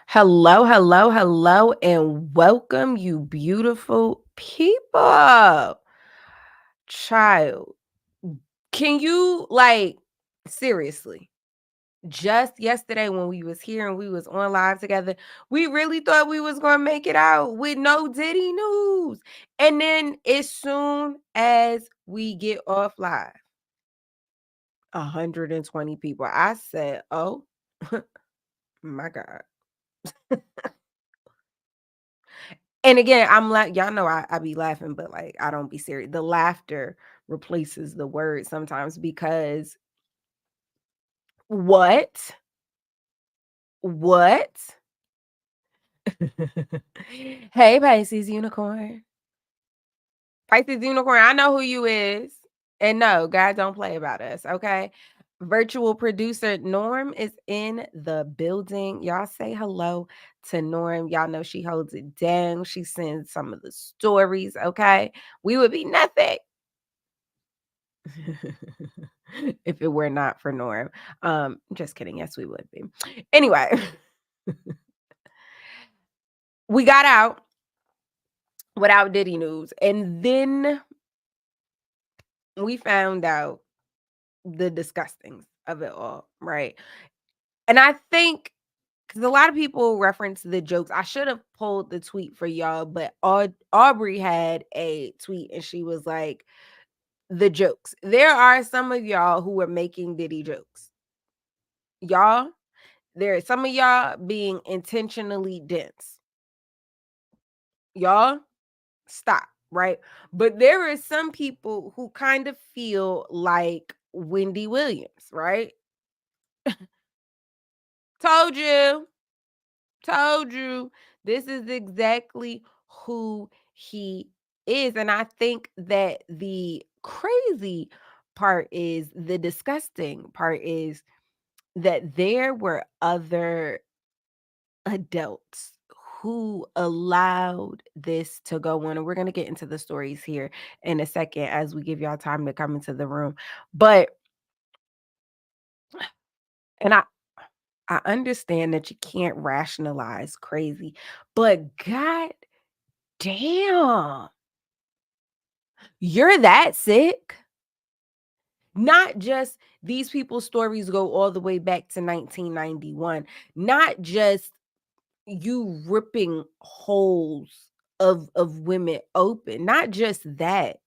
Hello, hello, hello, and welcome, you beautiful people. Child, can you seriously? Just yesterday when we was here and we was on live together, we really thought we was gonna make it out with no Diddy news. And then as soon as we get off live, 120 people. I said, oh my God. And again, I'm like, y'all know I be laughing, but I don't be serious. The laughter replaces the word sometimes because what? What? Hey, Pisces unicorn. Pisces unicorn, I know who you is. And no, God don't play about us, okay? Virtual producer Norm is in the building. Y'all say hello to Norm. Y'all know she holds it down. She sends some of the stories, okay? We would be nothing if it were not for Norm. Just kidding. Yes, we would be. Anyway, we got out without Diddy news. And then we found out the disgustings of it all, right? And I think because a lot of people reference the jokes. I should have pulled the tweet for y'all, but Aubrey had a tweet and she was like, the jokes. There are some of y'all who are making Diddy jokes. Y'all, there are some of y'all being intentionally dense. Y'all, stop, right? But there are some people who kind of feel like Wendy Williams, right? Told you. Told you. This is exactly who he is. And I think that the crazy part is the disgusting part is that there were other adults who allowed this to go on. And we're going to get into the stories here in a second as we give y'all time to come into the room. But, and I understand that you can't rationalize crazy, but God damn, you're that sick. Not just these people's stories go all the way back to 1991, not just you ripping holes of women open, not just that.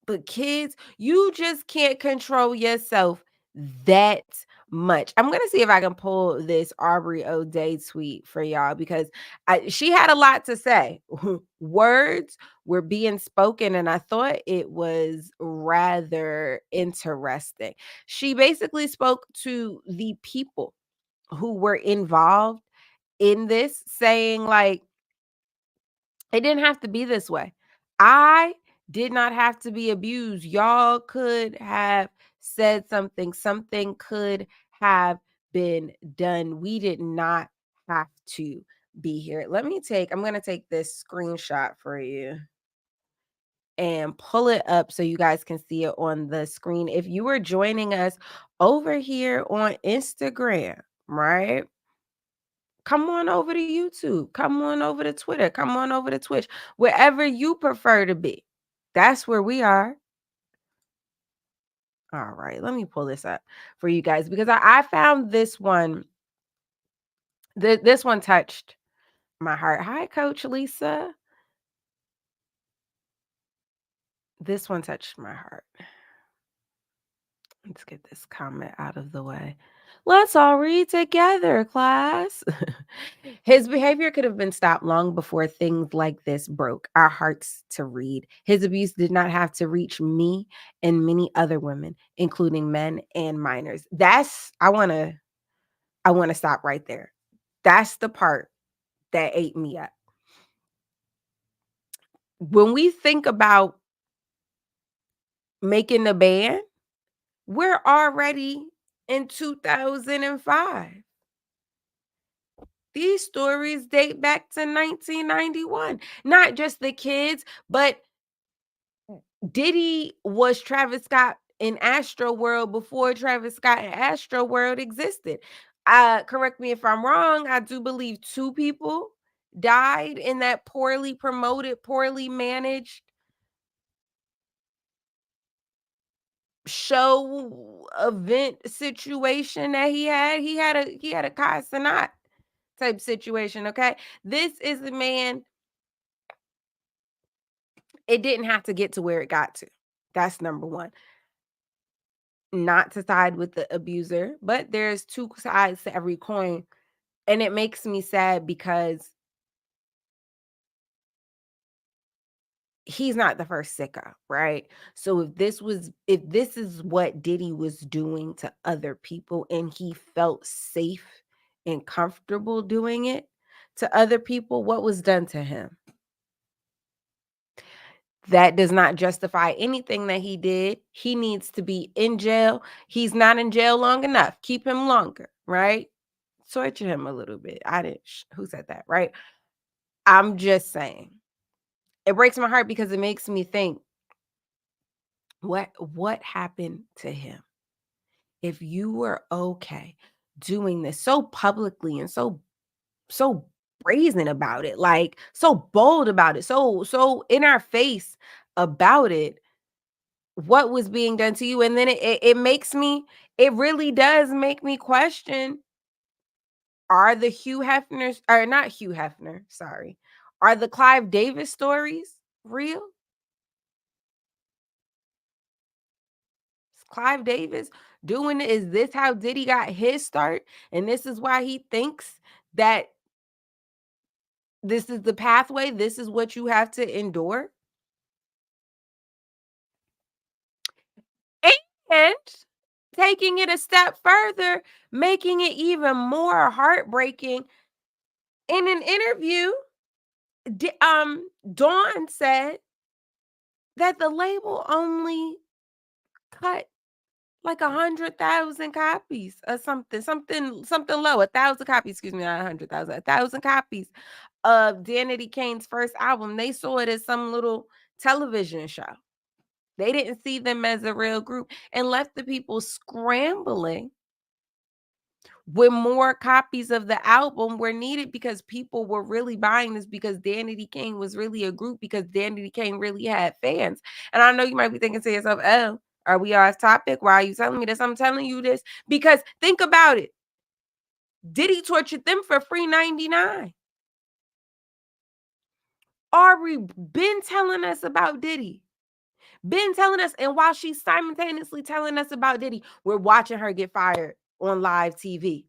But kids, you just can't control yourself that much. I'm gonna see if I can pull this Aubrey O'Day tweet for y'all because she had a lot to say. Words were being spoken, and I thought it was rather interesting. She basically spoke to the people who were involved in this, saying like it didn't have to be this way. I did not have to be abused. Y'all could have said something. Something could have been done. We did not have to be here. I'm going to take this screenshot for you and pull it up so you guys can see it on the screen. If you were joining us over here on Instagram, right? Come on over to YouTube. Come on over to Twitter. Come on over to Twitch. Wherever you prefer to be. That's where we are. All right. Let me pull this up for you guys because I found this one. This one touched my heart. Hi, Coach Lisa. This one touched my heart. Let's get this comment out of the way. Let's all read together, class. His behavior could have been stopped long before things like this broke our hearts to read. His abuse did not have to reach me and many other women, including men and minors. I want to stop right there. That's the part that ate me up. When we think about making the band, we're already in 2005. These stories date back to 1991. Not just the kids, but Diddy was Travis Scott in Astro World before Travis Scott and Astro World existed. Correct me if I'm wrong, I do believe 2 people died in that poorly promoted, poorly managed show event situation that he had. He had a Kai Cenat type situation, okay? This is a man, it didn't have to get to where it got to. That's number 1. Not to side with the abuser, but there's 2 sides to every coin, and it makes me sad because he's not the first sicko, right? So if this is what Diddy was doing to other people and he felt safe and comfortable doing it to other people, what was done to him? That does not justify anything that he did. He needs to be in jail. He's not in jail long enough. Keep him longer, right? Torture him a little bit. I didn't who said that, right? I'm just saying. It breaks my heart because it makes me think, what happened to him? If you were okay doing this so publicly and so brazen about it, like so bold about it, so in our face about it, what was being done to you? And then it makes me, it really does make me question, are the Hugh Hefners, or not Hugh Hefner, sorry, are the Clive Davis stories real? Is Clive Davis doing it? Is this how Diddy got his start? And this is why he thinks that this is the pathway, this is what you have to endure? And taking it a step further, making it even more heartbreaking, in an interview, Dawn said that the label only cut like 100,000 copies or something low, 1,000 copies, excuse me, not 100,000, 1,000 copies of Danity Kane's first album. They saw it as some little television show. They didn't see them as a real group and left the people scrambling when more copies of the album were needed because people were really buying this because Danity Kane was really a group, because Danity Kane really had fans. And I know you might be thinking to yourself, oh, are we off topic? Why are you telling me this? I'm telling you this because think about it. Diddy tortured them for free 99. Aubrey been telling us about Diddy. Been telling us, and while she's simultaneously telling us about Diddy, we're watching her get fired on live TV.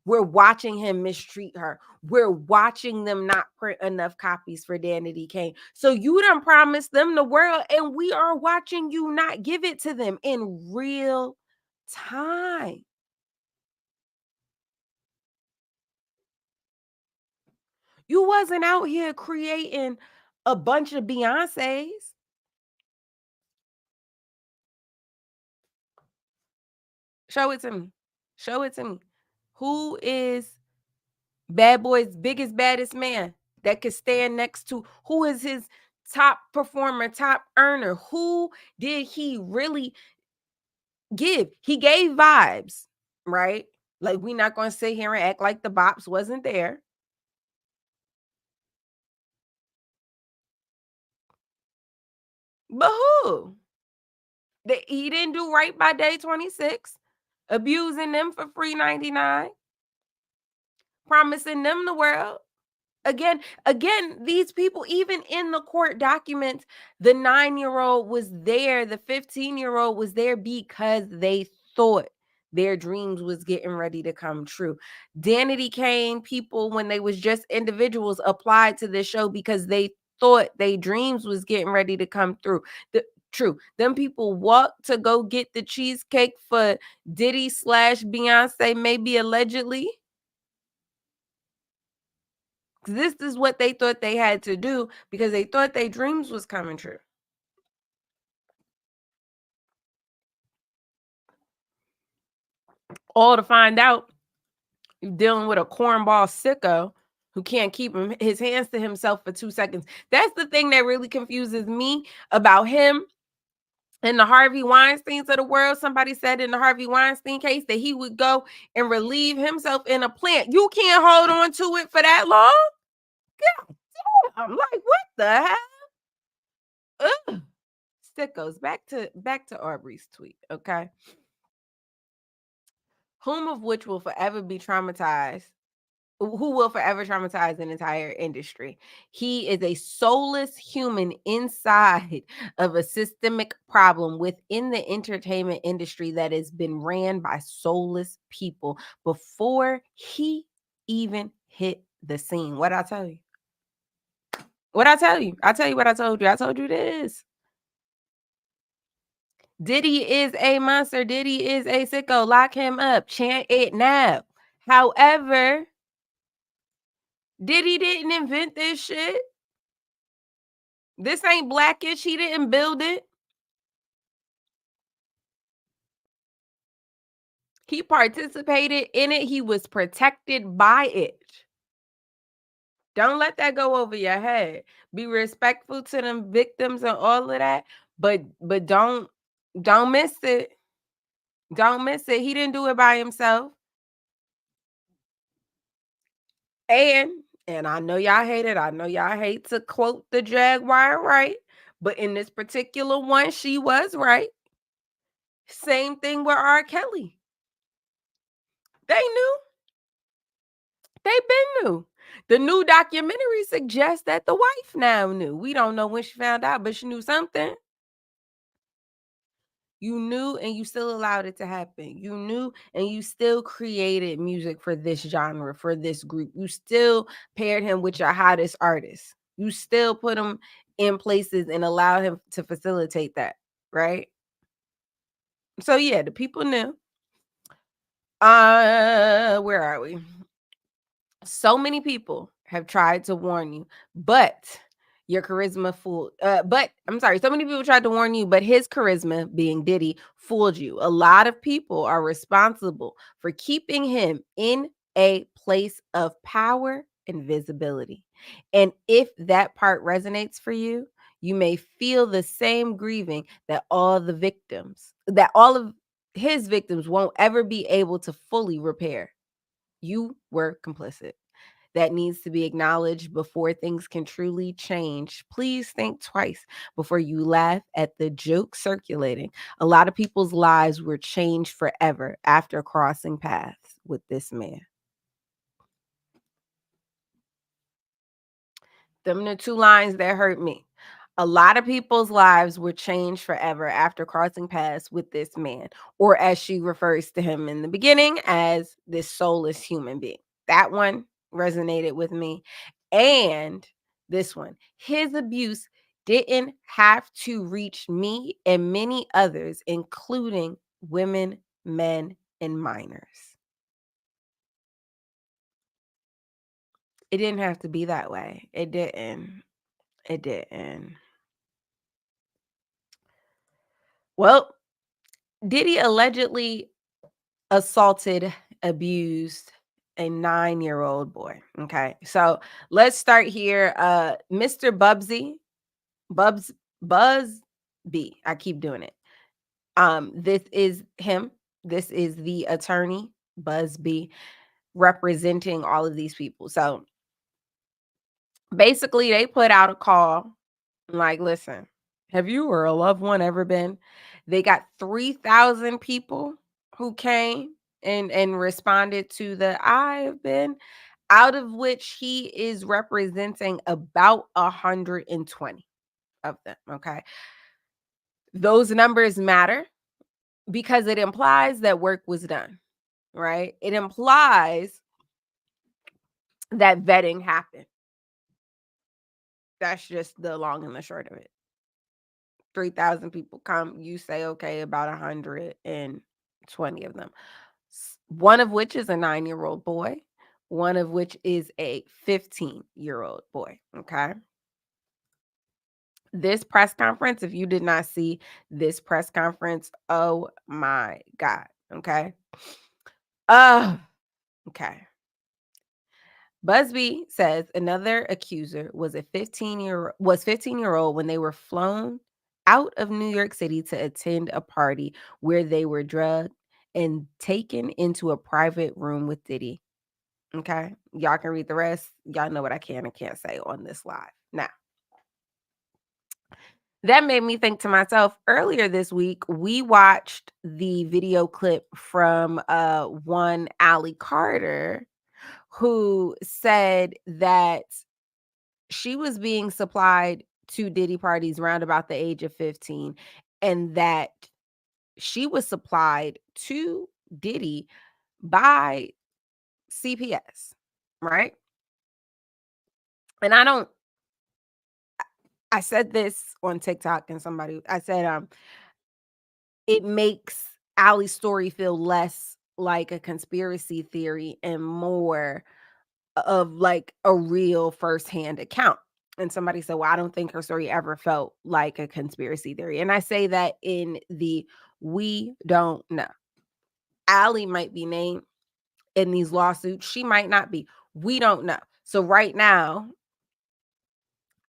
We're watching him mistreat her. We're watching them not print enough copies for Danity Kane. So you done promised them the world, and we are watching you not give it to them in real time. You wasn't out here creating a bunch of Beyoncés. Show it to me. Show it to me. Who is Bad Boy's biggest, baddest man that could stand next to? Who is his top performer, top earner? Who did he really give? He gave vibes, right? Like, we not going to sit here and act like the bops wasn't there. But who? He didn't do right by day 26, abusing them for free 99, promising them the world. Again, these people, even in the court documents, the 9-year-old was there, the 15-year-old was there because they thought their dreams was getting ready to come true. Danity Kane people, when they was just individuals, applied to this show because they thought their dreams was getting ready to come through. True. Them people walked to go get the cheesecake for Diddy slash Beyonce, maybe allegedly. This is what they thought they had to do because they thought their dreams was coming true. All to find out you're dealing with a cornball sicko who can't keep his hands to himself for 2 seconds. That's the thing that really confuses me about him In the Harvey Weinsteins of the world, somebody said in the Harvey Weinstein case that he would go and relieve himself in a plant. You can't hold on to it for that long? God damn. Like, what the hell? Ugh. Sickos. Back to Aubrey's tweet, okay? Whom of which will forever be traumatized who will forever traumatize an entire industry. He is a soulless human inside of a systemic problem within the entertainment industry that has been ran by soulless people before he even hit the scene. What I tell you? What I tell you? I tell you what I told you. I told you this. Diddy is a monster. Diddy is a sicko. Lock him up. Chant it now. However, Diddy didn't invent this shit. This ain't Blackish. He didn't build it. He participated in it. He was protected by it. Don't let that go over your head. Be respectful to them victims and all of that, but don't miss it. Don't miss it. He didn't do it by himself. And I know y'all hate it. I know y'all hate to quote the Jaguar, right? But in this particular one, she was right. Same thing with R. Kelly. They knew. They been knew. The new documentary suggests that the wife now knew. We don't know when she found out, but she knew something. You knew and you still allowed it to happen. You knew and you still created music for this genre, for this group. You still paired him with your hottest artists. You still put him in places and allowed him to facilitate that, right? So yeah, the people knew. Where are we? So many people have tried to warn you, but your charisma fooled. But I'm sorry, so many people tried to warn you, but his charisma, being Diddy, fooled you. A lot of people are responsible for keeping him in a place of power and visibility. And if that part resonates for you, you may feel the same grieving that all of his victims won't ever be able to fully repair. You were complicit. That needs to be acknowledged before things can truly change. Please think twice before you laugh at the joke circulating. A lot of people's lives were changed forever after crossing paths with this man. Them the two lines that hurt me. A lot of people's lives were changed forever after crossing paths with this man, or as she refers to him in the beginning, as this soulless human being. That one resonated with me. And this one, his abuse didn't have to reach me and many others, including women, men, and minors. It didn't have to be that way. It didn't. It didn't. Well, Diddy allegedly assaulted, abused a 9-year-old boy. Okay. So let's start here. Mr. Bubs Buzz B. I keep doing it. This is him. This is the attorney, Buzz B, representing all of these people. So basically, they put out a call like, listen, have you or a loved one ever been? They got 3,000 people who came and responded to the I have been, out of which he is representing about 120 of them. Okay. Those numbers matter because it implies that work was done, right? It implies that vetting happened. That's just the long and the short of it. 3,000 people come, you say, okay, about 120 of them. One of which is a 9-year-old boy, one of which is a 15-year-old boy. Okay. This press conference, if you did not see this press conference, oh my God. Okay. Okay. Busby says another accuser was 15-year-old when they were flown out of New York City to attend a party where they were drugged and taken into a private room with Diddy. Okay. Y'all can read the rest. Y'all know what I can and can't say on this live. Now, that made me think to myself earlier this week, we watched the video clip from one Allie Carter who said that she was being supplied to Diddy parties around about the age of 15 and that she was supplied to Diddy by CPS, right? And I said this on TikTok and I said, it makes Allie's story feel less like a conspiracy theory and more of like a real firsthand account. And somebody said, well, I don't think her story ever felt like a conspiracy theory. And I say that in the we don't know. Allie might be named in these lawsuits. She might not be. We don't know. So right now,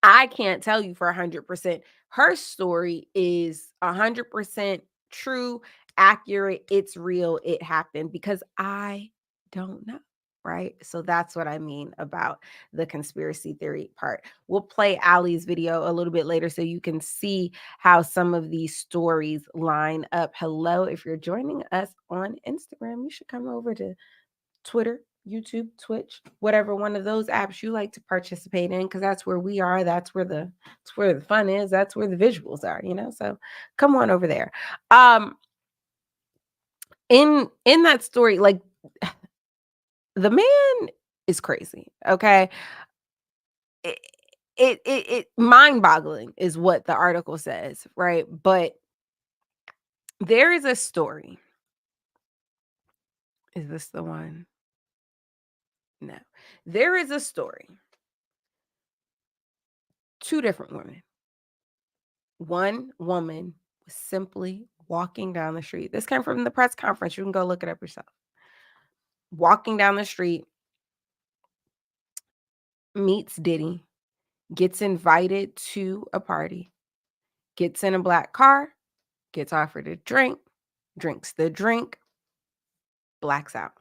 I can't tell you for 100%. Her story is 100% true, accurate, it's real, it happened because I don't know, right? So that's what I mean about the conspiracy theory part. We'll play Allie's video a little bit later so you can see how some of these stories line up. Hello, if you're joining us on Instagram, you should come over to Twitter, YouTube, Twitch, whatever one of those apps you like to participate in, because that's where we are. That's where the fun is. That's where the visuals are, you know. So come on over there. Um, in that story, like the man is crazy. Okay. It it mind-boggling is what the article says, right? But there is a story. Is this the one? No. There is a story. Two different women. One woman was simply walking down the street. This came from the press conference. You can go look it up yourself. Walking down the street, meets Diddy, gets invited to a party, gets in a black car, gets offered a drink, drinks the drink, blacks out.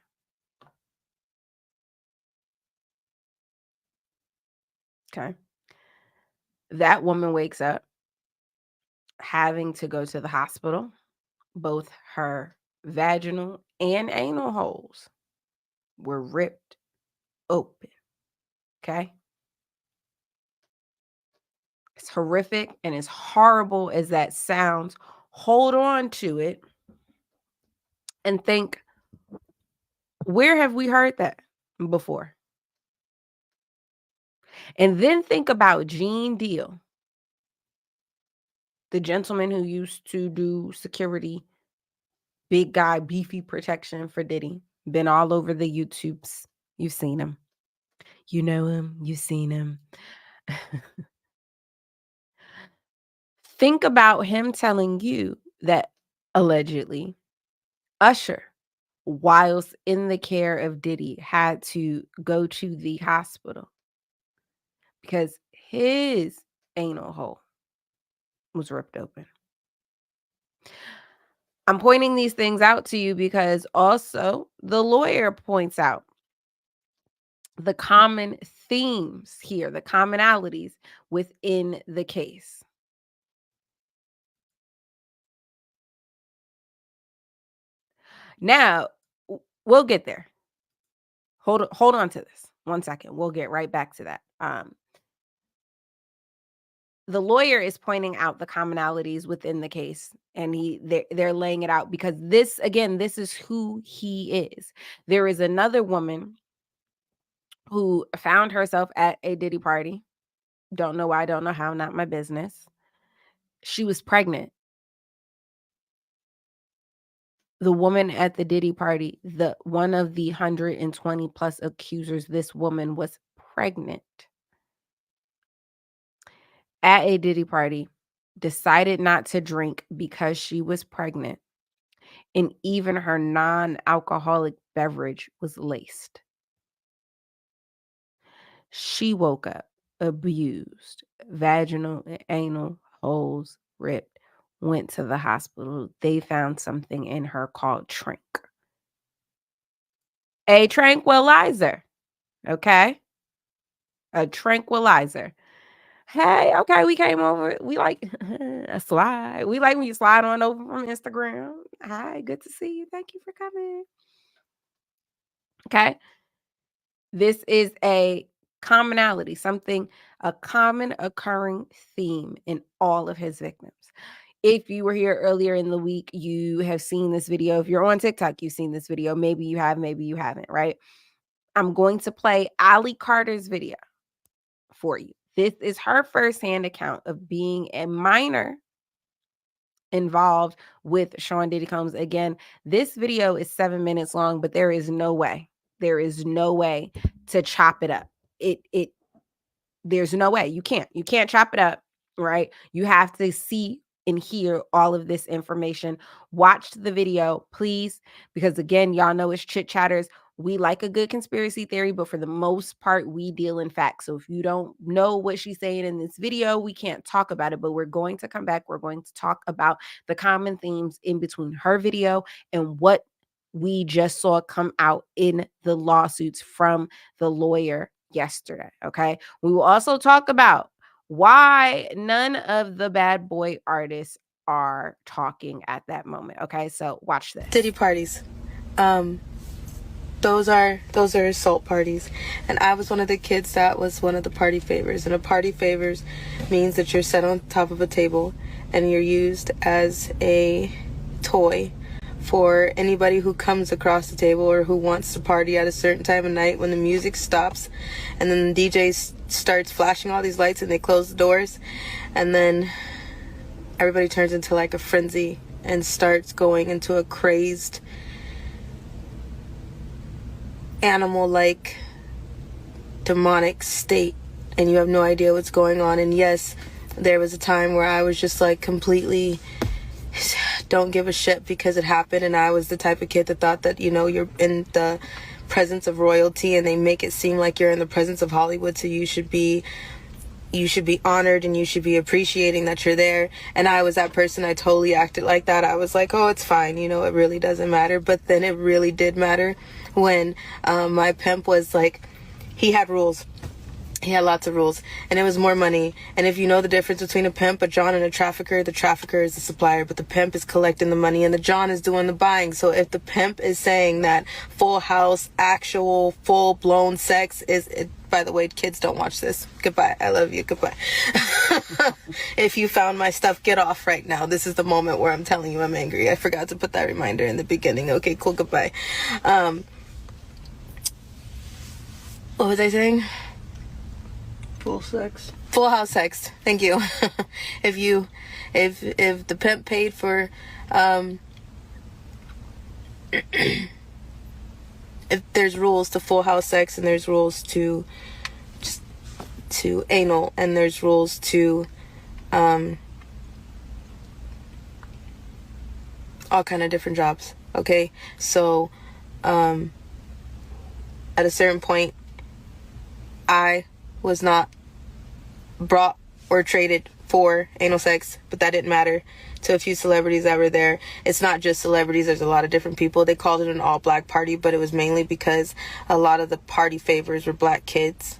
Okay. That woman wakes up having to go to the hospital. Both her vaginal and anal holes were ripped open. Okay. It's horrific, and as horrible as that sounds, hold on to it and think, where have we heard that before? And then think about Gene Deal, the gentleman who used to do security, big guy, beefy protection for Diddy, been all over the YouTubes. You've seen him. You know him. You've seen him. Think about him telling you that allegedly Usher, whilst in the care of Diddy, had to go to the hospital because his anal hole was ripped open. I'm pointing these things out to you because also the lawyer points out the common themes here, the commonalities within the case. Now, we'll get there. Hold on to this. 1 second. We'll get right back to that. The lawyer is pointing out the commonalities within the case, and they're laying it out because this again, this is who he is. There is another woman who found herself at a Diddy party. Don't know why, don't know how, not my business. She was pregnant. The woman at the Diddy party, the one of the 120 plus accusers, this woman was pregnant at a Diddy party, decided not to drink because she was pregnant, and even her non-alcoholic beverage was laced. She woke up abused, vaginal and anal holes ripped, went to the hospital. They found something in her called a tranquilizer, okay? A tranquilizer. Hey, okay, we came over. We like a slide. We like when you slide on over from Instagram. Hi, good to see you. Thank you for coming. Okay. This is a commonality, a common occurring theme in all of his victims. If you were here earlier in the week, you have seen this video. If you're on TikTok, you've seen this video. Maybe you have, maybe you haven't, right? I'm going to play Ali Carter's video for you. This is her firsthand account of being a minor involved with Sean Diddy Combs. Again, this video is 7 minutes long, but there is no way to chop it up. There's no way. You can't chop it up, right? You have to see and hear all of this information. Watch the video, please, because again, y'all know it's chit chatters. We like a good conspiracy theory, but for the most part, we deal in facts. So if you don't know what she's saying in this video, we can't talk about it, but we're going to come back. We're going to talk about the common themes in between her video and what we just saw come out in the lawsuits from the lawyer yesterday. Okay. We will also talk about why none of the bad boy artists are talking at that moment. Okay. So watch this. Diddy parties. Those are assault parties, and I was one of the kids that was one of the party favors. And a party favors means that you're set on top of a table and you're used as a toy for anybody who comes across the table or who wants to party at a certain time of night when the music stops and then the DJ starts flashing all these lights and they close the doors, and then everybody turns into like a frenzy and starts going into a crazed animal-like demonic state, and you have no idea what's going on. And yes, there was a time where I was just like completely don't give a shit because it happened, and I was the type of kid that thought that, you know, you're in the presence of royalty and they make it seem like you're in the presence of Hollywood, so you should be honored and you should be appreciating that you're there. And I was that person. I totally acted like that. I was like, oh, it's fine, you know, it really doesn't matter. But then it really did matter when my pimp was like, he had rules. He had lots of rules, and it was more money. And if you know the difference between a pimp, a John, and a trafficker, the trafficker is the supplier, but the pimp is collecting the money and the John is doing the buying. So if the pimp is saying that full house, actual full-blown sex is, by the way, kids, don't watch this. Goodbye. I love you. Goodbye. If you found my stuff, get off right now. This is the moment where I'm telling you I'm angry. I forgot to put that reminder in the beginning. Okay, cool. Goodbye. What was I saying? Full house sex. Thank you. If the pimp paid for if there's rules to full house sex, and there's rules to anal, and there's rules to all kind of different jobs. Okay, so at a certain point, I was not brought or traded for anal sex, but that didn't matter to a few celebrities that were there. It's not just celebrities, there's a lot of different people. They called it an all-black party, but it was mainly because a lot of the party favors were black kids.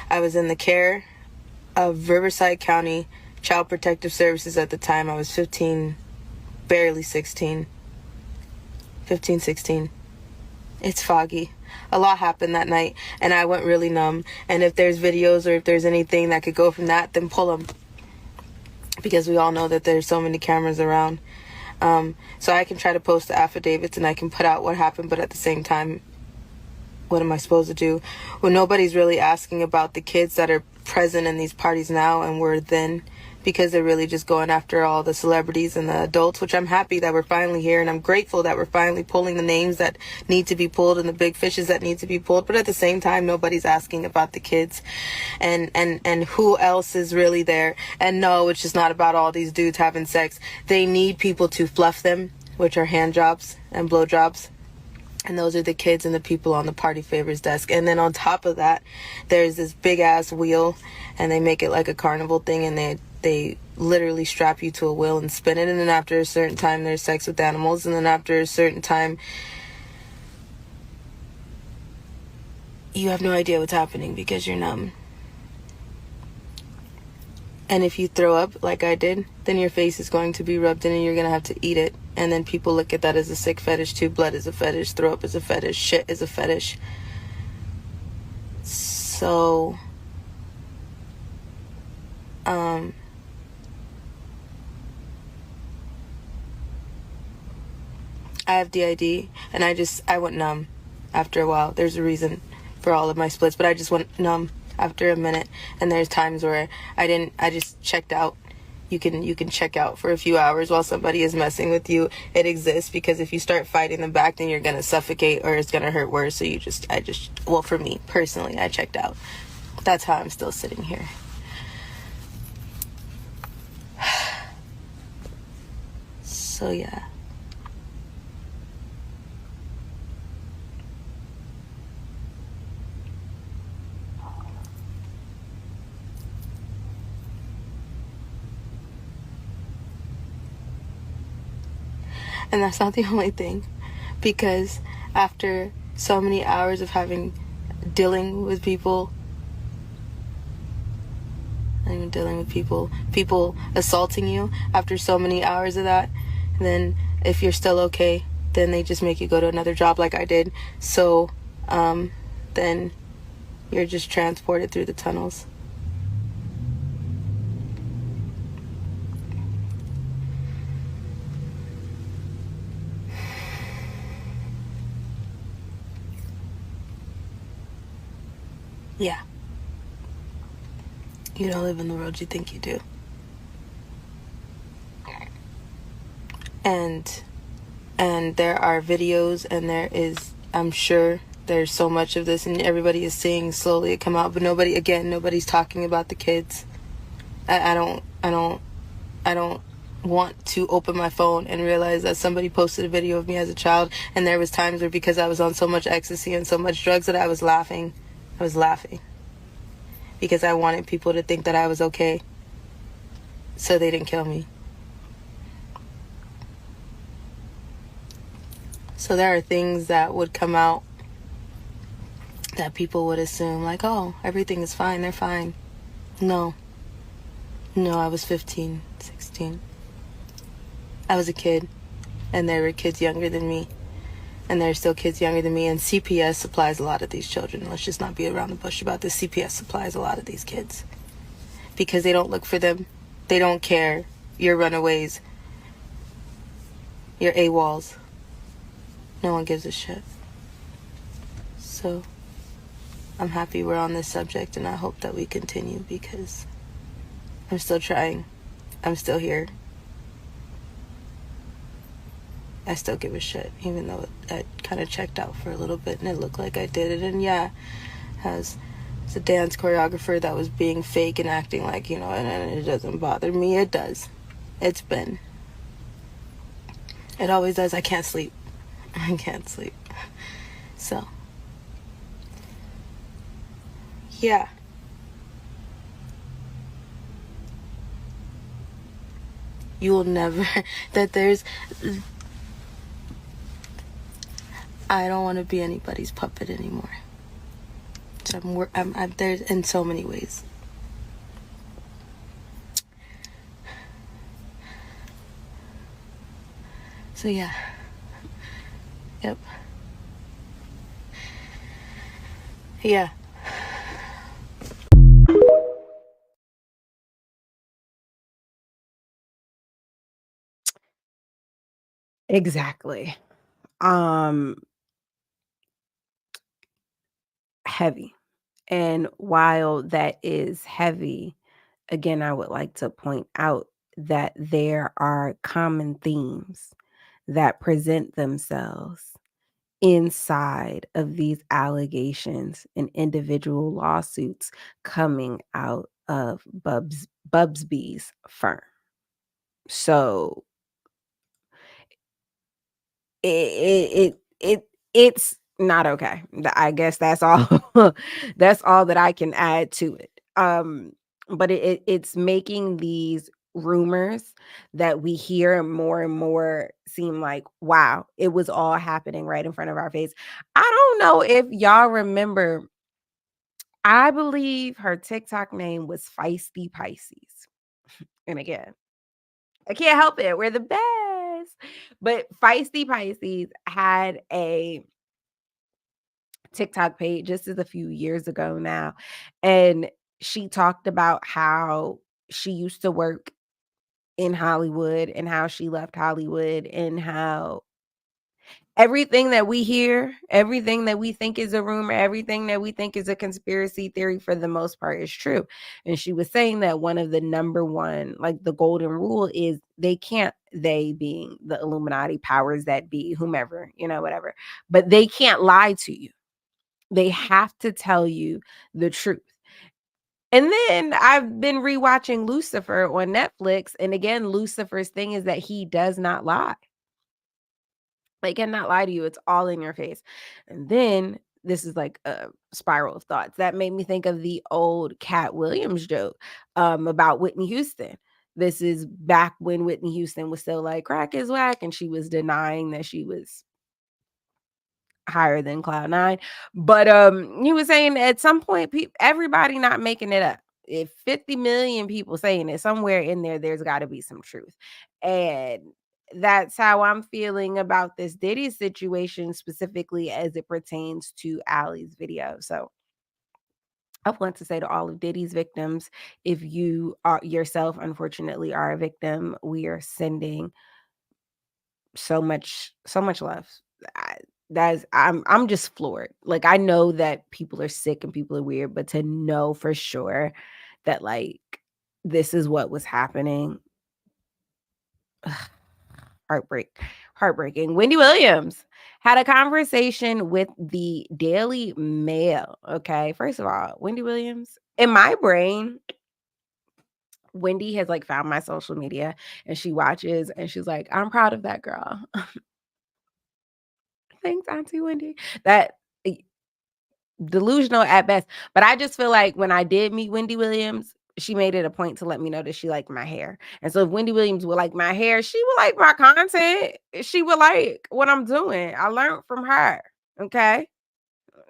I was in the care of Riverside County Child Protective Services at the time. I was 15, barely 16. 15, 16. It's foggy. A lot happened that night, and I went really numb. And if there's videos or if there's anything that could go from that, then pull them, because we all know that there's so many cameras around. So I can try to post the affidavits and I can put out what happened, but at the same time, what am I supposed to do when nobody's really asking about the kids that are present in these parties now and were then? Because they're really just going after all the celebrities and the adults, which I'm happy that we're finally here, and I'm grateful that we're finally pulling the names that need to be pulled and the big fishes that need to be pulled. But at the same time, nobody's asking about the kids and who else is really there. And no, it's just not about all these dudes having sex. They need people to fluff them, which are hand jobs and blow jobs. And those are the kids and the people on the party favors desk. And then on top of that, there's this big ass wheel, and they make it like a carnival thing, and they literally strap you to a wheel and spin it. And then after a certain time, there's sex with animals. And then after a certain time, you have no idea what's happening because you're numb. And if you throw up like I did, then your face is going to be rubbed in and you're going to have to eat it. And then people look at that as a sick fetish too. Blood is a fetish. Throw up is a fetish. Shit is a fetish. So, I have DID, and I went numb after a while. There's a reason for all of my splits, but I just went numb after a minute. And there's times where I just checked out. You can check out for a few hours while somebody is messing with you. It exists, because if you start fighting them back, then you're gonna suffocate or it's gonna hurt worse. So well, for me personally, I checked out. That's how I'm still sitting here. So yeah. And that's not the only thing, because after so many hours of dealing with people, not even dealing with people assaulting you, after so many hours of that, then if you're still okay, then they just make you go to another job like I did. So then you're just transported through the tunnels. Yeah. You don't live in the world you think you do. And there are videos, and I'm sure there's so much of this, and everybody is seeing slowly it come out, but nobody's talking about the kids. I don't want to open my phone and realize that somebody posted a video of me as a child, and there was times where, because I was on so much ecstasy and so much drugs, that I was laughing because I wanted people to think that I was okay, so they didn't kill me. So there are things that would come out that people would assume, like, oh, everything is fine, they're fine. No, I was 15, 16. I was a kid, and there were kids younger than me, and there are still kids younger than me, and CPS supplies a lot of these children. Let's just not be around the bush about this. CPS supplies a lot of these kids because they don't look for them. They don't care. You're runaways. You're AWOLs. No one gives a shit. So I'm happy we're on this subject, and I hope that we continue, because I'm still trying. I'm still here. I still give a shit, even though I kind of checked out for a little bit and it looked like I did it. And yeah, as a dance choreographer that was being fake and acting like, and it doesn't bother me. It does. It always does. I can't sleep. So, yeah. You will never, I don't want to be anybody's puppet anymore. So I'm there in so many ways. So yeah. Yep. Yeah. Exactly. Heavy. And while that is heavy, again, I would like to point out that there are common themes that present themselves inside of these allegations and individual lawsuits coming out of Bubsby's firm. So it It's not okay. I guess that's all that's all that I can add to it. But it's making these rumors that we hear more and more seem like, wow, it was all happening right in front of our face. I don't know if y'all remember, I believe her TikTok name was Feisty Pisces. And again, I can't help it. We're the best. But Feisty Pisces had a TikTok page just as a few years ago now. And she talked about how she used to work in Hollywood and how she left Hollywood and how everything that we hear, everything that we think is a rumor, everything that we think is a conspiracy theory for the most part is true. And she was saying that one of the number one, like the golden rule is they can't, they being the Illuminati powers that be, whomever, whatever, but they can't lie to you. They have to tell you the truth. And then I've been rewatching Lucifer on Netflix. And again, Lucifer's thing is that he does not lie. They cannot lie to you. It's all in your face. And then this is like a spiral of thoughts. That made me think of the old Cat Williams joke about Whitney Houston. This is back when Whitney Houston was still like crack is whack, and she was denying that she was higher than cloud nine. But he was saying at some point everybody not making it up. If 50 million people saying it, somewhere in there's got to be some truth. And that's how I'm feeling about this Diddy situation, specifically as it pertains to Allie's video. So I want to say to all of Diddy's victims, if you are yourself unfortunately are a victim, we are sending so much love. I, I'm just floored. Like, I know that people are sick and people are weird, but to know for sure that like this is what was happening, heartbreaking. Wendy Williams had a conversation with the Daily Mail. Okay, first of all, Wendy Williams, in my brain, Wendy has like found my social media and she watches and she's like, I'm proud of that girl. Thanks, Auntie Wendy. That delusional at best. But I just feel like when I did meet Wendy Williams, she made it a point to let me know that she liked my hair. And so if Wendy Williams would like my hair, she would like my content. She would like what I'm doing. I learned from her. Okay.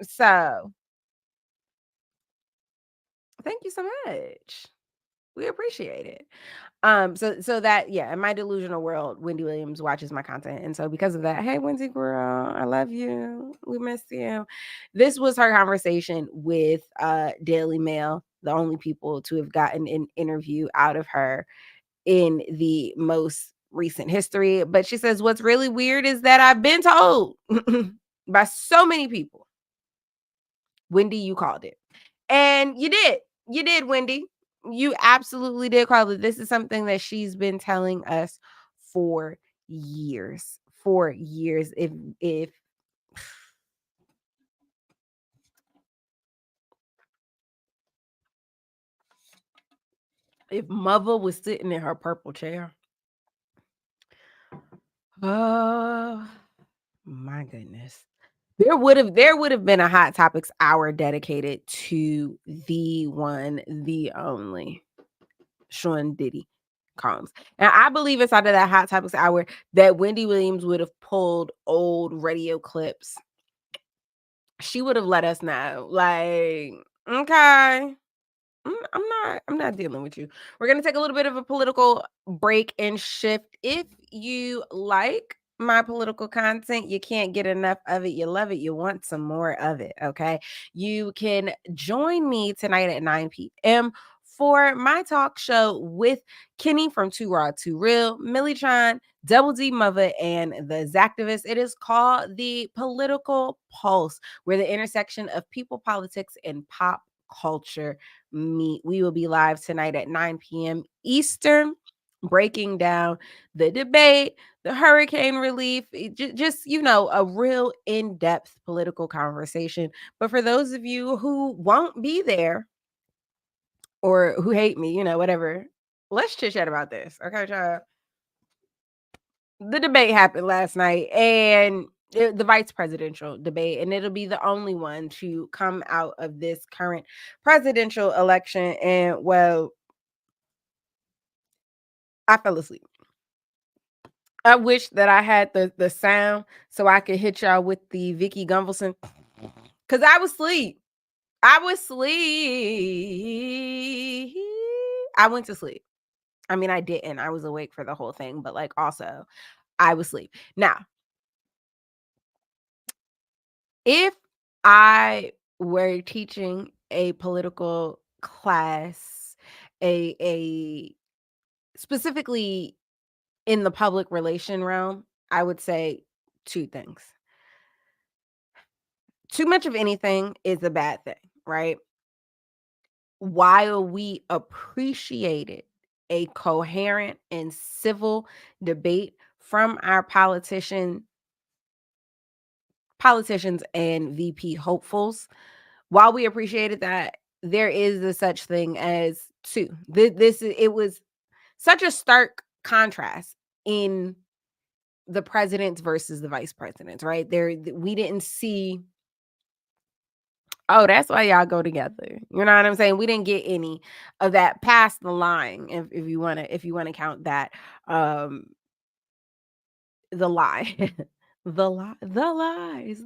So thank you so much. We appreciate it. So that, yeah, in my delusional world, Wendy Williams watches my content. And so because of that, hey Wendy girl, I love you. We miss you. This was her conversation with Daily Mail, the only people to have gotten an interview out of her in the most recent history. But she says, what's really weird is that I've been told by so many people, Wendy, you called it. And you did. You did, Wendy. You absolutely did call it. This is something that she's been telling us for years. For years. If mother was sitting in her purple chair. Oh my goodness. There would have been a Hot Topics hour dedicated to the one, the only Sean Diddy Combs. And I believe inside of that Hot Topics hour that Wendy Williams would have pulled old radio clips. She would have let us know. Like, okay. I'm not dealing with you. We're gonna take a little bit of a political break and shift. If you like my political content, you can't get enough of it. You love it. You want some more of it. Okay. You can join me tonight at 9 p.m. for my talk show with Kenny from Too Raw Too Real, Millie Tron, Double D Mother, and the Zactivist. It is called the Political Pulse, where the intersection of people, politics, and pop culture meet. We will be live tonight at 9 p.m. Eastern, breaking down the debate, the hurricane relief, just, a real in-depth political conversation. But for those of you who won't be there or who hate me, whatever, let's chit chat about this. Okay, child. The debate happened last night, and the vice presidential debate, and it'll be the only one to come out of this current presidential election. And well, I fell asleep. I wish that I had the sound so I could hit y'all with the Vicky Gunvalson, because I was asleep. I was asleep. I went to sleep. I mean, I didn't. I was awake for the whole thing, but like also I was asleep. Now, if I were teaching a political class, a specifically in the public relation realm, I would say two things. Too much of anything is a bad thing, right? While we appreciated a coherent and civil debate from our politicians and VP hopefuls, while we appreciated that, there is a such thing as two. It was such a stark contrast in the presidents versus the vice presidents, right? We didn't see. Oh, that's why y'all go together. You know what I'm saying? We didn't get any of that past the line, if you wanna count that, um, the lie. The lies.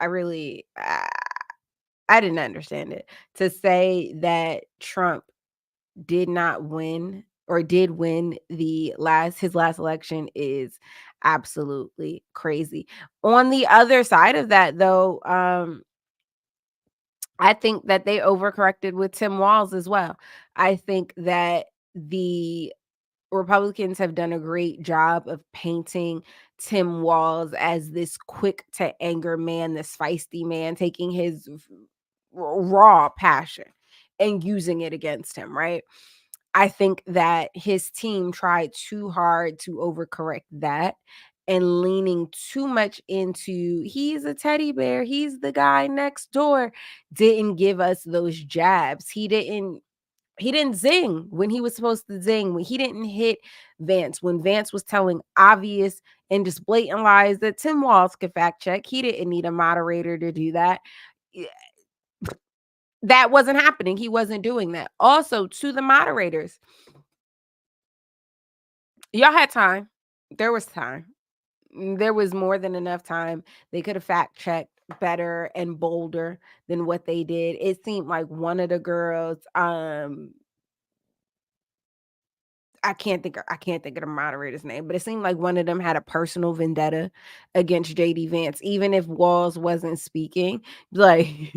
I really, I didn't understand it. To say that Trump did not win or did win his last election is absolutely crazy. On the other side of that though, I think that they overcorrected with Tim Walz as well. I think that the Republicans have done a great job of painting Tim Walz as this quick to anger man, this feisty man, taking his raw passion and using it against him, right? I think that his team tried too hard to overcorrect that and leaning too much into he's a teddy bear, he's the guy next door, didn't give us those jabs. He didn't zing when he was supposed to zing, when he didn't hit Vance, when Vance was telling obvious and just blatant lies that Tim Walz could fact check. He didn't need a moderator to do that. That wasn't happening. He wasn't doing that. Also, to the moderators, y'all had time. There was time. There was more than enough time. They could have fact checked better and bolder than what they did. It seemed like one of the girls, I can't think of the moderator's name, but it seemed like one of them had a personal vendetta against JD Vance, even if Walls wasn't speaking. Like,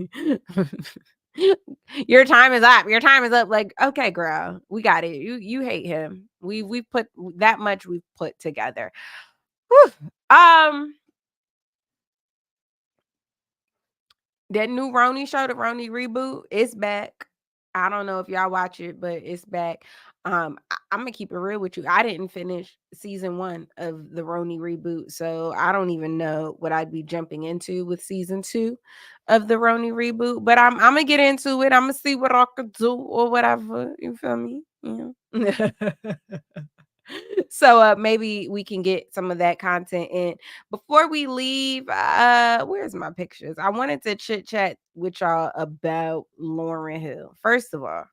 your time is up. Your time is up. Like, okay, girl, we got it. You hate him. We put that much we've put together. Whew. Um, that new Roni show, the Roni reboot, it's back. I don't know if y'all watch it, but it's back. I'm gonna keep it real with you. I didn't finish season 1 of the Roni reboot, so I don't even know what I'd be jumping into with season 2 of the Roni reboot. But I'm gonna get into it. I'm gonna see what I could do or whatever. You feel me? Yeah. So maybe we can get some of that content in before we leave. Where's my pictures? I wanted to chit chat with y'all about Lauren Hill. First of all,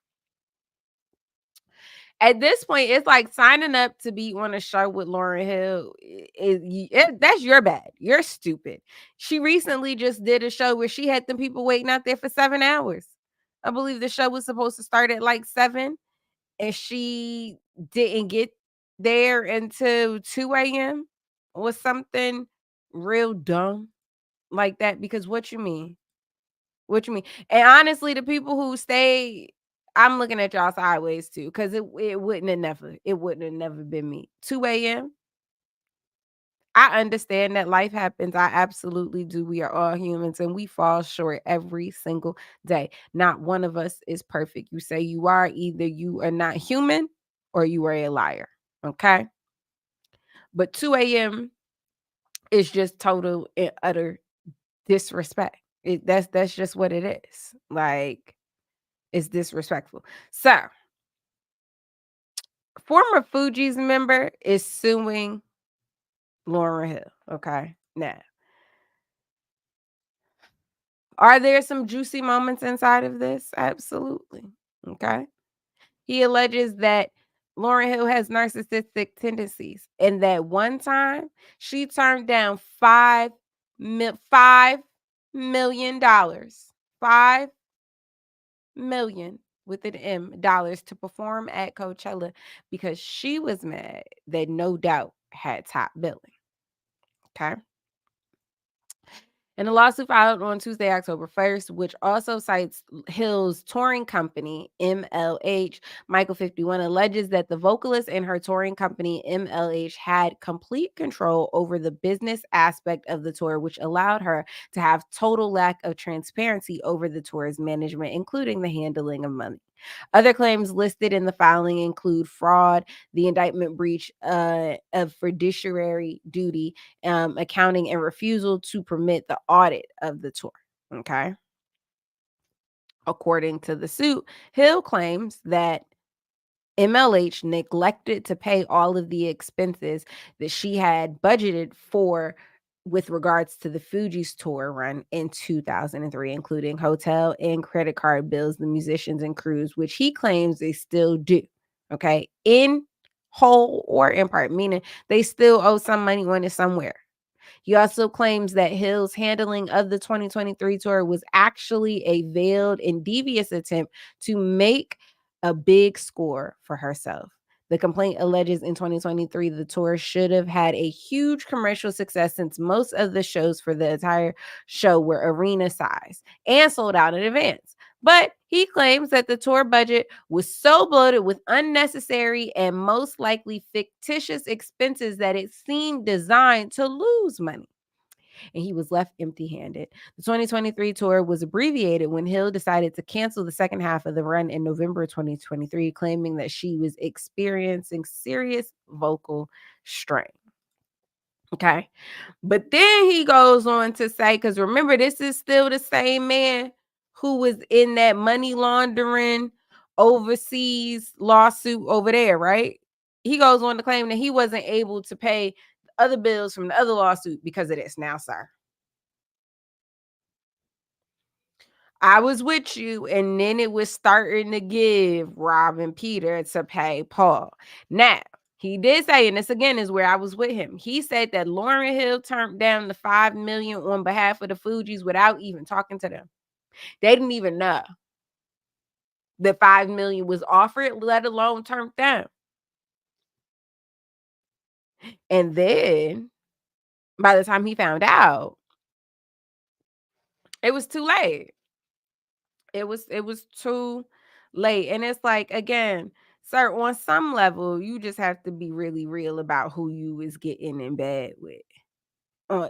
at this point, it's like signing up to be on a show with Lauren Hill that's your bad. You're stupid. She recently just did a show where she had them people waiting out there for 7 hours. I believe the show was supposed to start at like 7, and she didn't get there until 2 a.m. or something real dumb like that. Because what you mean? What you mean? And honestly, the people who stay, I'm looking at y'all sideways too, because it wouldn't have never been me. 2 a.m. I understand that life happens. I absolutely do. We are all humans and we fall short every single day. Not one of us is perfect. You say you are, either you are not human or you are a liar. Okay. But 2 a.m. is just total and utter disrespect. That's just what it is. Like, it's disrespectful. So, former Fugees member is suing Lauryn Hill. Okay. Now, are there some juicy moments inside of this? Absolutely. Okay. He alleges that Lauryn Hill has narcissistic tendencies, and that one time she turned down $5 million, $5 million with an M dollars to perform at Coachella because she was mad that No Doubt had top billing. Okay. In a lawsuit filed on Tuesday, October 1st, which also cites Hill's touring company, MLH, Michael 51 alleges that the vocalist and her touring company, MLH, had complete control over the business aspect of the tour, which allowed her to have total lack of transparency over the tour's management, including the handling of money. Other claims listed in the filing include fraud, the indictment breach of fiduciary duty, accounting, and refusal to permit the audit of the tour. Okay. According to the suit, Hill claims that MLH neglected to pay all of the expenses that she had budgeted for with regards to the Fuji's tour run in 2003, including hotel and credit card bills, the musicians and crews, which he claims they still do. Okay. In whole or in part, meaning they still owe some money on it somewhere. He also claims that Hill's handling of the 2023 tour was actually a veiled and devious attempt to make a big score for herself. The complaint alleges in 2023 the tour should have had a huge commercial success since most of the shows for the entire show were arena size and sold out in advance. But he claims that the tour budget was so bloated with unnecessary and most likely fictitious expenses that it seemed designed to lose money, and he was left empty handed. The 2023 tour was abbreviated when Hill decided to cancel the second half of the run in November 2023, claiming that she was experiencing serious vocal strain. Okay. But then he goes on to say, because remember, this is still the same man who was in that money laundering overseas lawsuit over there, right? He goes on to claim that he wasn't able to pay other bills from the other lawsuit because of this. Now, sir, I was with you, and then it was starting to give Robin Peter to pay Paul. Now, he did say, and this again is where I was with him. He said that Lauryn Hill turned down the $5 million on behalf of the Fugees without even talking to them. They didn't even know the $5 million was offered, let alone turned down. And then by the time he found out, it was too late. It was too late. And it's like, again, sir, on some level, you just have to be really real about who you is getting in bed with.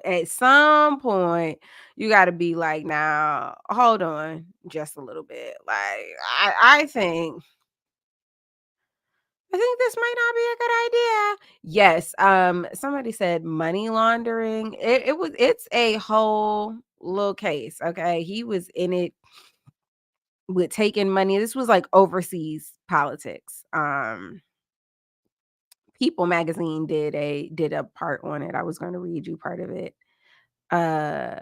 At some point, you got to be like, now, hold on just a little bit. Like, I think this might not be a good idea. Yes. Somebody said money laundering. It's a whole little case. Okay. He was in it with taking money. This was like overseas politics. People magazine did a part on it. I was going to read you part of it. Uh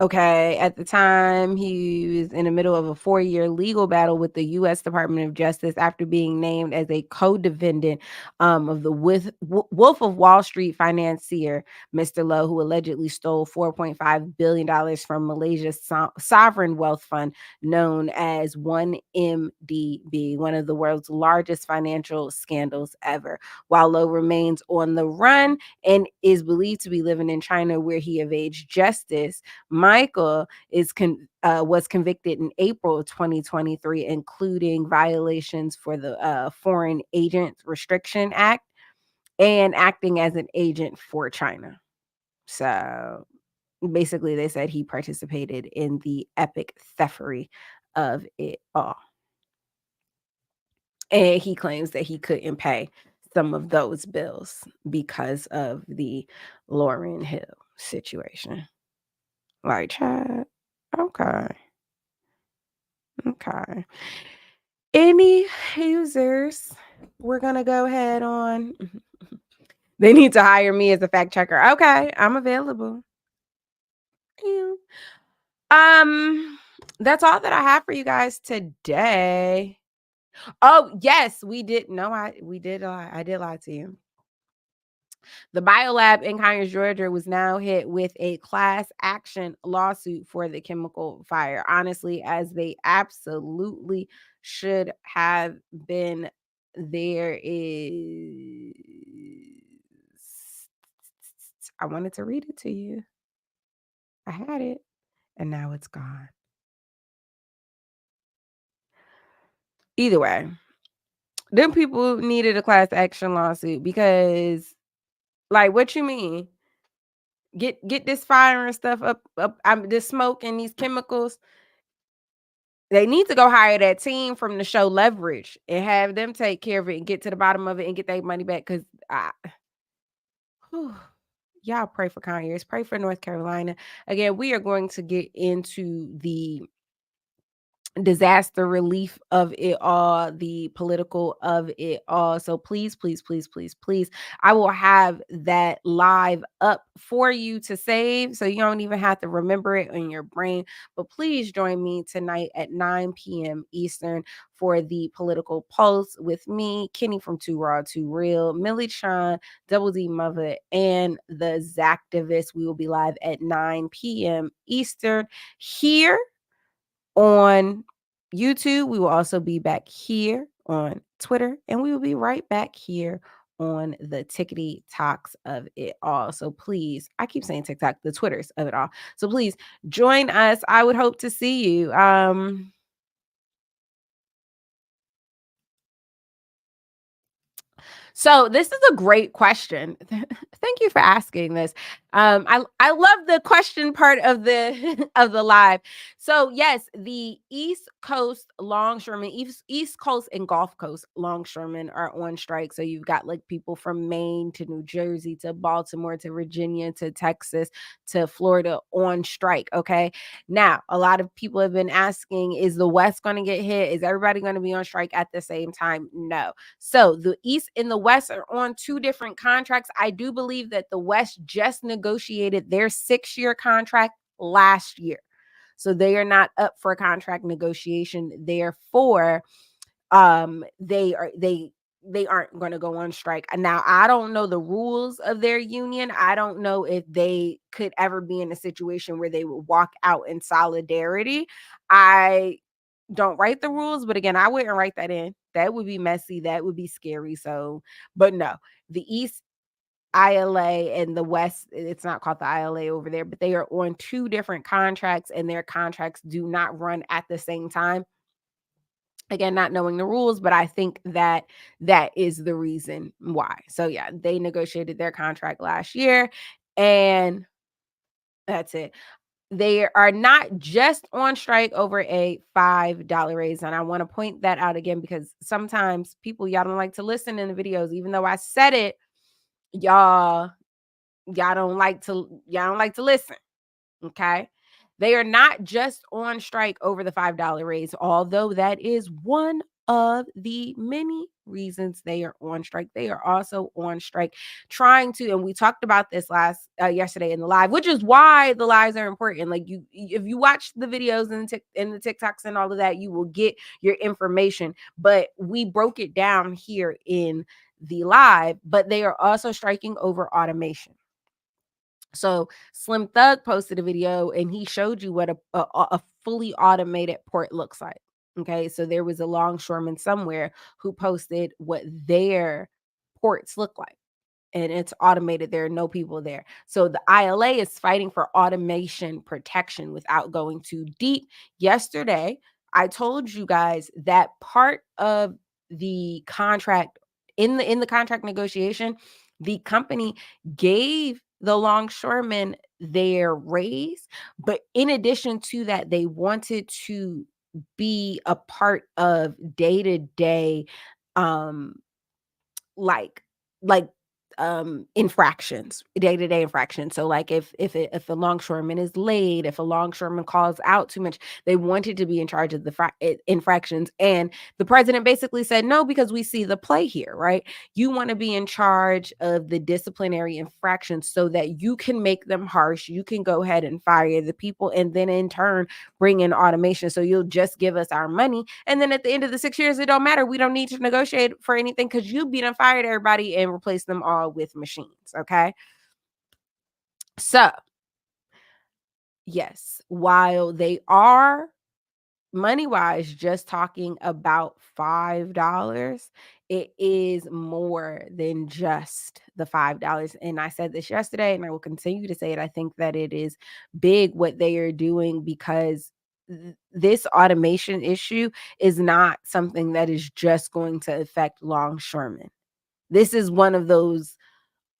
Okay, at the time, he was in the middle of a 4-year legal battle with the U.S. Department of Justice after being named as a co-defendant of the Wolf of Wall Street financier, Mr. Lowe, who allegedly stole $4.5 billion from Malaysia's sovereign wealth fund known as 1MDB, one of the world's largest financial scandals ever. While Lowe remains on the run and is believed to be living in China, where he evades justice, Michael was convicted in April of 2023, including violations for the Foreign Agent Restriction Act and acting as an agent for China. So basically, they said he participated in the epic theftery of it all. And he claims that he couldn't pay some of those bills because of the Lauryn Hill situation. Like, Chad, okay. Okay. Any users we're going to go ahead on. They need to hire me as a fact checker. Okay, I'm available. Ew. That's all that I have for you guys today. Oh, yes, we did. No, we did lie. I did lie to you. The biolab in Conyers, Georgia was now hit with a class action lawsuit for the chemical fire. Honestly, as they absolutely should have been. There is. I wanted to read it to you. I had it, and now it's gone. Either way, them people needed a class action lawsuit because, like, what you mean? Get this fire and stuff up. This smoke and these chemicals. They need to go hire that team from the show Leverage and have them take care of it and get to the bottom of it and get their money back. Because y'all pray for Conyers, pray for North Carolina. Again, we are going to get into the disaster relief of it all, the political of it all. So please, please, please, please, please, I will have that live up for you to save so you don't even have to remember it in your brain. But please join me tonight at 9 p.m. Eastern for the political pulse with me, Kenny from Too Raw Too Real, Millie Sean, Double D Mother, and the Zactivist. We will be live at 9 p.m. Eastern here on YouTube. We will also be back here on Twitter, and we will be right back here on the tickety talks of it all. So please, I keep saying TikTok, the Twitters of it all. So please join us. I would hope to see you. So this is a great question. Thank you for asking this. I love the question part of the of the live. So yes, the East Coast longshoremen, East Coast and Gulf Coast longshoremen are on strike. So you've got like people from Maine to New Jersey to Baltimore to Virginia to Texas to Florida on strike. Okay. Now, a lot of people have been asking, is the West going to get hit? Is everybody going to be on strike at the same time? No. So the East and the West are on two different contracts. I do believe that the West just negotiated their 6-year contract last year. So they are not up for a contract negotiation. Therefore, they aren't going to go on strike. Now, I don't know the rules of their union. I don't know if they could ever be in a situation where they would walk out in solidarity. I don't write the rules, but again, I wouldn't write that in. That would be messy. That would be scary. So, but no, the East ILA and the West, it's not called the ILA over there, but they are on two different contracts and their contracts do not run at the same time. Again, not knowing the rules, but I think that that is the reason why. So yeah, they negotiated their contract last year and that's it. They are not just on strike over a $5 raise. And I want to point that out again because sometimes people, y'all don't like to listen in the videos, even though I said it, y'all don't like to listen. Okay. They are not just on strike over the $5 raise, although that is one of the many reasons they are on strike. They are also on strike trying to, and we talked about this yesterday in the live, which is why the lives are important. Like if you watch the videos and the TikToks and all of that, you will get your information. But we broke it down here in the live, but they are also striking over automation. So Slim Thug posted a video and he showed you what a fully automated port looks like. Okay, so there was a longshoreman somewhere who posted what their ports look like and it's automated. There are no people there. So the ILA is fighting for automation protection without going too deep. Yesterday, I told you guys that part of the contract in the contract negotiation, the company gave the longshoremen their raise, but in addition to that, they wanted to be a part of day-to-day um like like infractions, day-to-day infractions. So like if a longshoreman is late, if a longshoreman calls out too much, they wanted to be in charge of the infractions. And the president basically said no, because we see the play here, right? You want to be in charge of the disciplinary infractions so that you can make them harsh. You can go ahead and fire the people, and then in turn bring in automation. So you'll just give us our money, and then at the end of the 6 years, it don't matter. We don't need to negotiate for anything because you beat and fired everybody and replaced them all with machines. Okay. So, yes, while they are money wise just talking about $5, it is more than just the $5. And I said this yesterday, and I will continue to say it. I think that it is big what they are doing, because this automation issue is not something that is just going to affect longshoremen. This is one of those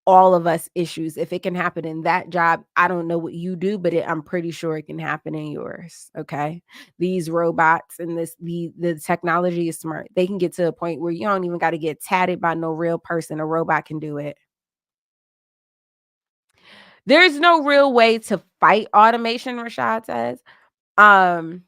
all of us issues. If it can happen in that job, I don't know what you do, but I'm pretty sure it can happen in yours. Okay. These robots and the technology is smart. They can get to a point where you don't even got to get tatted by no real person. A robot can do it. There's no real way to fight automation, Rashad says. Um,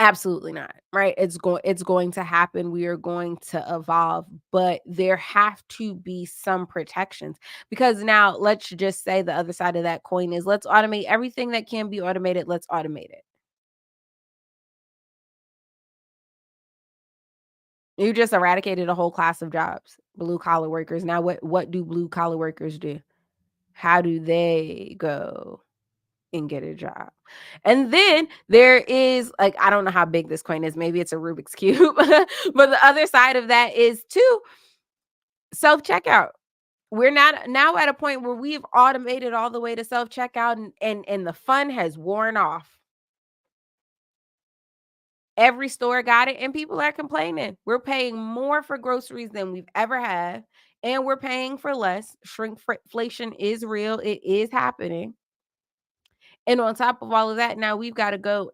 Absolutely not, right? It's going to happen. We are going to evolve, but there have to be some protections, because now let's just say the other side of that coin is, let's automate everything that can be automated. Let's automate it. You just eradicated a whole class of jobs, blue collar workers. Now what do blue collar workers do? How do they go and get a job? And then there is, like, I don't know how big this coin is. Maybe it's a Rubik's cube. But the other side of that is too, self-checkout. We're not now at a point where we've automated all the way to self-checkout, and the fun has worn off. Every store got it, and people are complaining. We're paying more for groceries than we've ever had, and we're paying for less. Shrinkflation is real. It is happening. And on top of all of that, now we've got to go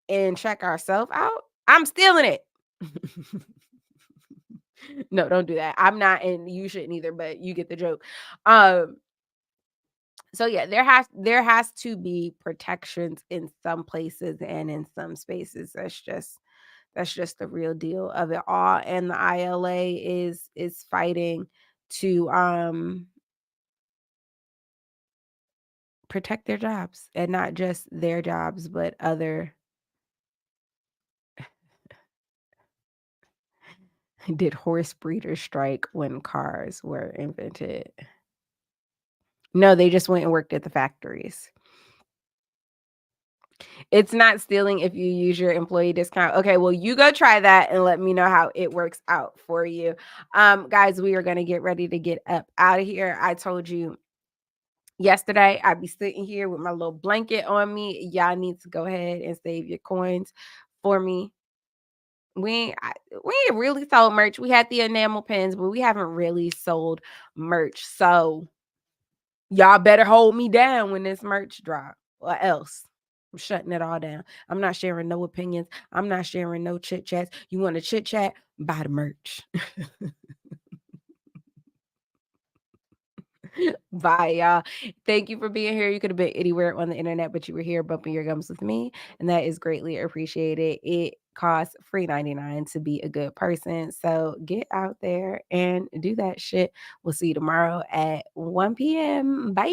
and check ourselves out. I'm stealing it. No, don't do that. I'm not, and you shouldn't either, but you get the joke. Um, so yeah, there has to be protections in some places and in some spaces. That's just the real deal of it all. And the ILA is fighting to protect their jobs, and not just their jobs, but other. Did horse breeders strike when cars were invented? No, they just went and worked at the factories. It's not stealing if you use your employee discount. Okay, well, you go try that and let me know how it works out for you. Guys, we are going to get ready to get up out of here. I told you yesterday I'd be sitting here with my little blanket on me. Y'all need to go ahead and save your coins for me. We ain't really sold merch. We had the enamel pins, but we haven't really sold merch. So y'all better hold me down when this merch drop, or else I'm shutting it all down. I'm not sharing no opinions. I'm not sharing no chit chats. You want to chit chat? Buy the merch. Bye, y'all. Thank you for being here. You could have been anywhere on the internet, but you were here bumping your gums with me, and that is greatly appreciated. It costs free 99 to be a good person. So get out there and do that shit. We'll see you tomorrow at 1 p.m. Bye.